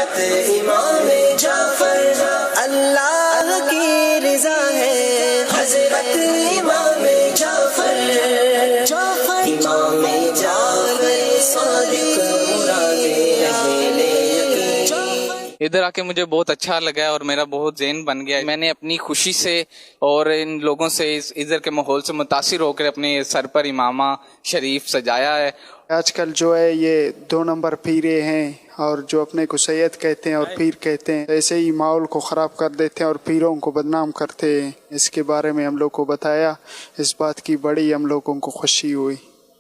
حضرت امام جعفر، اللہ کی رضا ہے حضرت امام جعفر، امام جعفر صادق مراد اہل یقین۔ ادھر آ کے مجھے بہت اچھا لگا ہے اور میرا بہت ذہن بن گیا ہے۔ میں نے اپنی خوشی سے اور ان لوگوں سے ادھر کے ماحول سے متاثر ہو کر اپنے سر پر امامہ شریف سجایا ہے۔ آج کل جو ہے یہ 2 نمبر پیرے ہیں اور جو اپنے کو سید کہتے ہیں اور پیر کہتے ہیں، ایسے ہی ماحول کو خراب کر دیتے ہیں اور پیروں کو بدنام کرتے ہیں۔ اس کے بارے میں ہم لوگ کو بتایا، اس بات کی بڑی ہم لوگوں کو خوشی ہوئی۔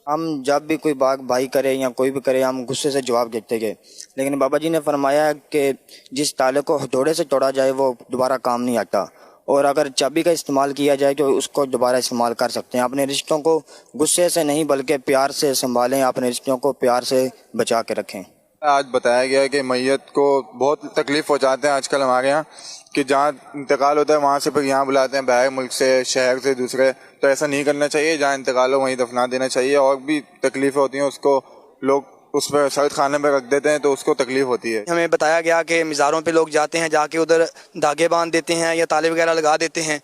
ہم جب بھی کوئی بات بھائی کرے یا کوئی بھی کرے ہم غصے سے جواب دیتے گئے، لیکن بابا جی نے فرمایا کہ جس تالے کو ہتھوڑے سے توڑا جائے وہ دوبارہ کام نہیں آتا، اور اگر چابی کا استعمال کیا جائے تو اس کو دوبارہ استعمال کر سکتے ہیں۔ اپنے رشتوں کو غصے سے نہیں بلکہ پیار سے سنبھالیں، اپنے رشتوں کو پیار سے بچا کے رکھیں۔ آج بتایا گیا ہے کہ میت کو بہت تکلیف پہنچاتے ہیں آج کل ہمارے یہاں، کہ جہاں انتقال ہوتا ہے وہاں سے پھر یہاں بلاتے ہیں باہر ملک سے، شہر سے دوسرے، تو ایسا نہیں کرنا چاہیے۔ جہاں انتقال ہو وہیں دفنا دینا چاہیے۔ اور بھی تکلیفیں ہوتی ہیں، اس کو لوگ اس پہ سرد خانے پہ رکھ دیتے ہیں تو اس کو تکلیف ہوتی ہے۔ ہمیں بتایا گیا کہ مزاروں پہ لوگ جاتے ہیں، جا کے ادھر دھاگے باندھ دیتے ہیں یا تالے وغیرہ لگا دیتے ہیں،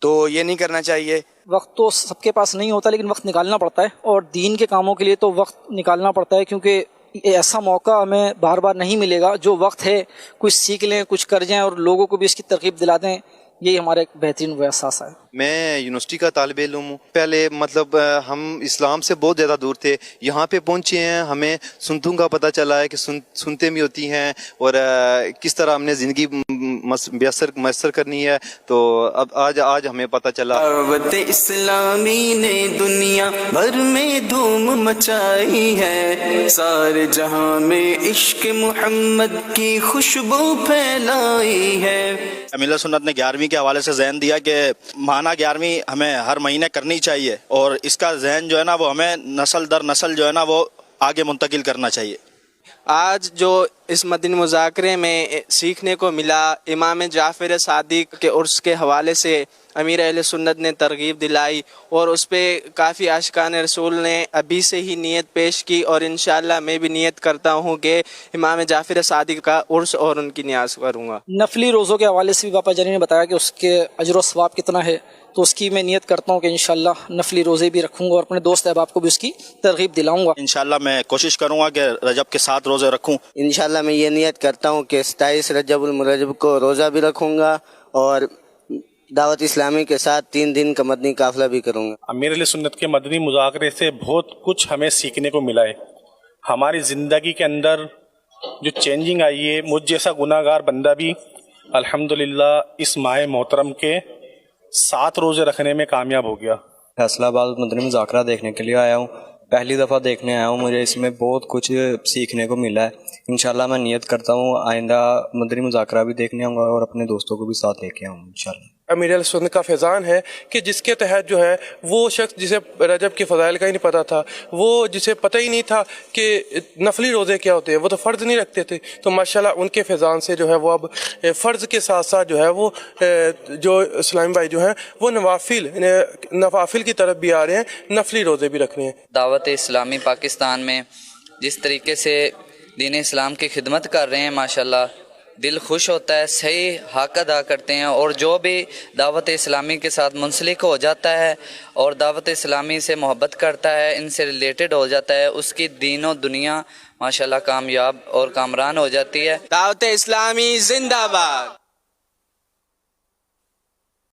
تو یہ نہیں کرنا چاہیے۔ وقت تو سب کے پاس نہیں ہوتا، لیکن وقت نکالنا پڑتا ہے، اور دین کے کاموں کے لیے تو وقت نکالنا پڑتا ہے، کیونکہ ایسا موقع ہمیں بار بار نہیں ملے گا۔ جو وقت ہے کچھ سیکھ لیں، کچھ کر جائیں اور لوگوں کو بھی اس کی ترغیب دلا دیں، یہی ہمارا ایک بہترین وہ احساس ہے۔ میں یونیورسٹی کا طالب علم ہوں۔ پہلے ہم اسلام سے بہت زیادہ دور تھے، یہاں پہ پہنچے ہیں، ہمیں سنتوں کا پتہ چلا ہے کہ سنتے بھی ہوتی ہیں اور کس طرح ہم نے زندگی میسر کرنی ہے، تو اب آج ہمیں پتہ چلا۔ دعوت اسلامی نے دنیا بھر میں دھوم مچائی ہے، سارے جہاں میں عشق محمد کی خوشبو پھیلائی ہے۔ امیر سنت نے 11ویں کے حوالے سے ذہن دیا کہ ماہانہ 11ویں ہمیں ہر مہینے کرنی چاہیے، اور اس کا ذہن جو ہے نا وہ ہمیں نسل در نسل جو ہے نا وہ آگے منتقل کرنا چاہیے۔ آج جو اس مدنی مذاکرے میں سیکھنے کو ملا، امام جعفر صادق کے عرس کے حوالے سے امیر اہل سنت نے ترغیب دلائی، اور اس پہ کافی عاشقان رسول نے ابھی سے ہی نیت پیش کی، اور انشاءاللہ میں بھی نیت کرتا ہوں کہ امام جعفر صادق کا عرس اور ان کی نیاز کروں گا۔ نفلی روزوں کے حوالے سے بھی باپا جانی نے بتایا کہ اس کے اجر و ثواب کتنا ہے، تو اس کی میں نیت کرتا ہوں کہ انشاءاللہ نفلی روزے بھی رکھوں گا اور اپنے دوست احباب کو بھی اس کی ترغیب دلاؤں گا۔ انشاءاللہ میں کوشش کروں گا کہ رجب کے 7 روزے رکھوں۔ انشاءاللہ میں یہ نیت کرتا ہوں کہ 27 رجب المرجب کو روزہ بھی رکھوں گا اور دعوت اسلامی کے ساتھ 3 دن کا مدنی قافلہ بھی کروں گا۔ امیر علیہ سنت کے مدنی مذاکرے سے بہت کچھ ہمیں سیکھنے کو ملا ہے۔ ہماری زندگی کے اندر جو چینجنگ آئی ہے، مجھ جیسا گناہ گار بندہ بھی الحمدللہ اس ماہ محترم کے 7 روزے رکھنے میں کامیاب ہو گیا۔ فیصلہ آباد مدنی مذاکرہ دیکھنے کے لیے آیا ہوں، پہلی دفعہ دیکھنے آیا ہوں، مجھے اس میں بہت کچھ سیکھنے کو ملا ہے۔ انشاءاللہ میں نیت کرتا ہوں آئندہ مدنی مذاکرہ بھی دیکھنے آؤں گا اور اپنے دوستوں کو بھی ساتھ لے کے آؤں گا انشاءاللہ۔ امیر علیہ سنت کا فیضان ہے کہ جس کے تحت جو ہے وہ شخص جسے رجب کے فضائل کا ہی نہیں پتہ تھا، وہ جسے پتہ ہی نہیں تھا کہ نفلی روزے کیا ہوتے ہیں، وہ تو فرض نہیں رکھتے تھے، تو ماشاءاللہ ان کے فیضان سے جو ہے وہ اب فرض کے ساتھ ساتھ جو ہے وہ جو اسلامی بھائی جو ہیں وہ نوافل کی طرف بھی آ رہے ہیں، نفلی روزے بھی رکھ رہے ہیں۔ دعوت اسلامی پاکستان میں جس طریقے سے دین اسلام کی خدمت کر رہے ہیں، ماشاءاللہ دل خوش ہوتا ہے، صحیح حق ادا کرتے ہیں، اور جو بھی دعوت اسلامی کے ساتھ منسلک ہو جاتا ہے اور دعوت اسلامی سے محبت کرتا ہے، ان سے ریلیٹڈ ہو جاتا ہے، اس کی دین و دنیا ماشاءاللہ کامیاب اور کامران ہو جاتی ہے۔ دعوت اسلامی زندہ باد۔